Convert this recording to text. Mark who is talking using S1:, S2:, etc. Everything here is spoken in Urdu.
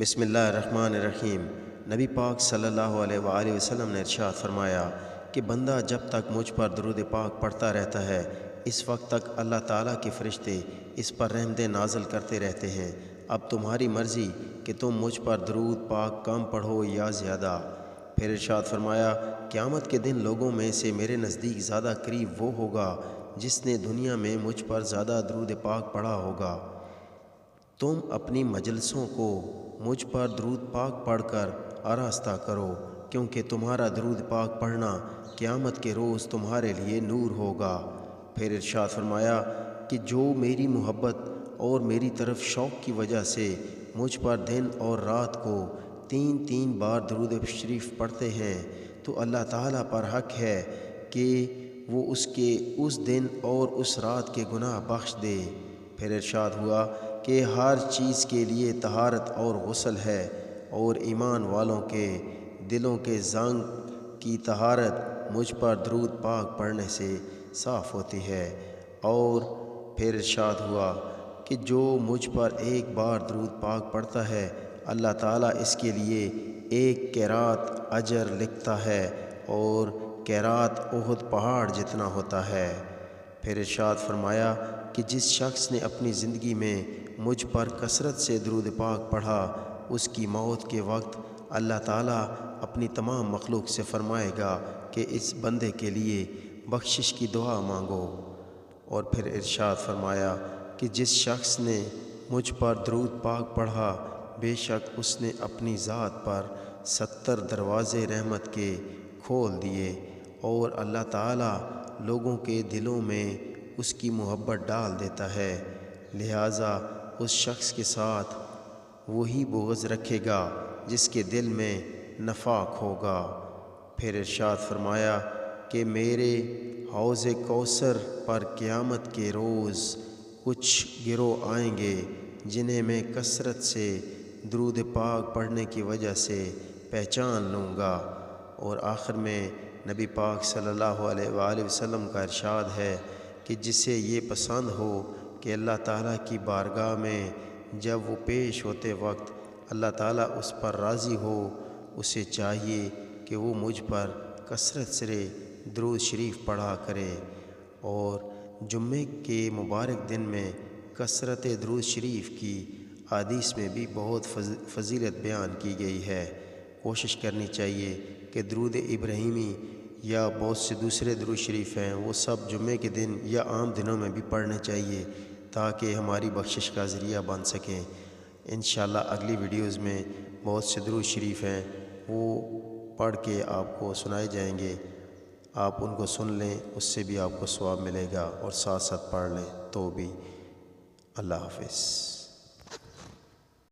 S1: بسم اللہ الرحمن الرحیم۔ نبی پاک صلی اللہ علیہ وآلہ وسلم نے ارشاد فرمایا کہ بندہ جب تک مجھ پر درود پاک پڑھتا رہتا ہے اس وقت تک اللہ تعالیٰ کے فرشتے اس پر رحمتیں نازل کرتے رہتے ہیں۔ اب تمہاری مرضی کہ تم مجھ پر درود پاک کم پڑھو یا زیادہ۔ پھر ارشاد فرمایا قیامت کے دن لوگوں میں سے میرے نزدیک زیادہ قریب وہ ہوگا جس نے دنیا میں مجھ پر زیادہ درود پاک پڑھا ہوگا۔ تم اپنی مجلسوں کو مجھ پر درود پاک پڑھ کر آراستہ کرو، کیونکہ تمہارا درود پاک پڑھنا قیامت کے روز تمہارے لیے نور ہوگا۔ پھر ارشاد فرمایا کہ جو میری محبت اور میری طرف شوق کی وجہ سے مجھ پر دن اور رات کو 3 بار درود شریف پڑھتے ہیں تو اللہ تعالیٰ پر حق ہے کہ وہ اس کے اس دن اور اس رات کے گناہ بخش دے۔ پھر ارشاد ہوا کہ ہر چیز کے لیے طہارت اور غسل ہے، اور ایمان والوں کے دلوں کے زنگ کی طہارت مجھ پر درود پاک پڑھنے سے صاف ہوتی ہے۔ اور پھر ارشاد ہوا کہ جو مجھ پر ایک بار درود پاک پڑھتا ہے اللہ تعالیٰ اس کے لیے 1 قیرات اجر لکھتا ہے، اور قیرات احد پہاڑ جتنا ہوتا ہے۔ پھر ارشاد فرمایا کہ جس شخص نے اپنی زندگی میں مجھ پر کثرت سے درود پاک پڑھا اس کی موت کے وقت اللہ تعالیٰ اپنی تمام مخلوق سے فرمائے گا کہ اس بندے کے لیے بخشش کی دعا مانگو۔ اور پھر ارشاد فرمایا کہ جس شخص نے مجھ پر درود پاک پڑھا بے شک اس نے اپنی ذات پر 70 دروازے رحمت کے کھول دیے، اور اللہ تعالیٰ لوگوں کے دلوں میں اس کی محبت ڈال دیتا ہے، لہٰذا اس شخص کے ساتھ وہی بغض رکھے گا جس کے دل میں نفاق ہوگا۔ پھر ارشاد فرمایا کہ میرے حوض کوثر پر قیامت کے روز کچھ گروہ آئیں گے جنہیں میں کثرت سے درود پاک پڑھنے کی وجہ سے پہچان لوں گا۔ اور آخر میں نبی پاک صلی اللہ علیہ وآلہ وسلم کا ارشاد ہے کہ جسے یہ پسند ہو کہ اللہ تعالیٰ کی بارگاہ میں جب وہ پیش ہوتے وقت اللہ تعالیٰ اس پر راضی ہو، اسے چاہیے کہ وہ مجھ پر کثرت سے درود شریف پڑھا کرے۔ اور جمعے کے مبارک دن میں کثرت درود شریف کی حدیث میں بھی بہت فضیلت بیان کی گئی ہے۔ کوشش کرنی چاہیے کہ درود ابراہیمی یا بہت سے دوسرے درود شریف ہیں وہ سب جمعے کے دن یا عام دنوں میں بھی پڑھنے چاہیے تاکہ ہماری بخشش کا ذریعہ بن سکیں۔ انشاءاللہ اگلی ویڈیوز میں بہت سے درود شریف ہیں وہ پڑھ کے آپ کو سنائے جائیں گے، آپ ان کو سن لیں، اس سے بھی آپ کو ثواب ملے گا، اور ساتھ ساتھ پڑھ لیں تو بھی۔ اللہ حافظ۔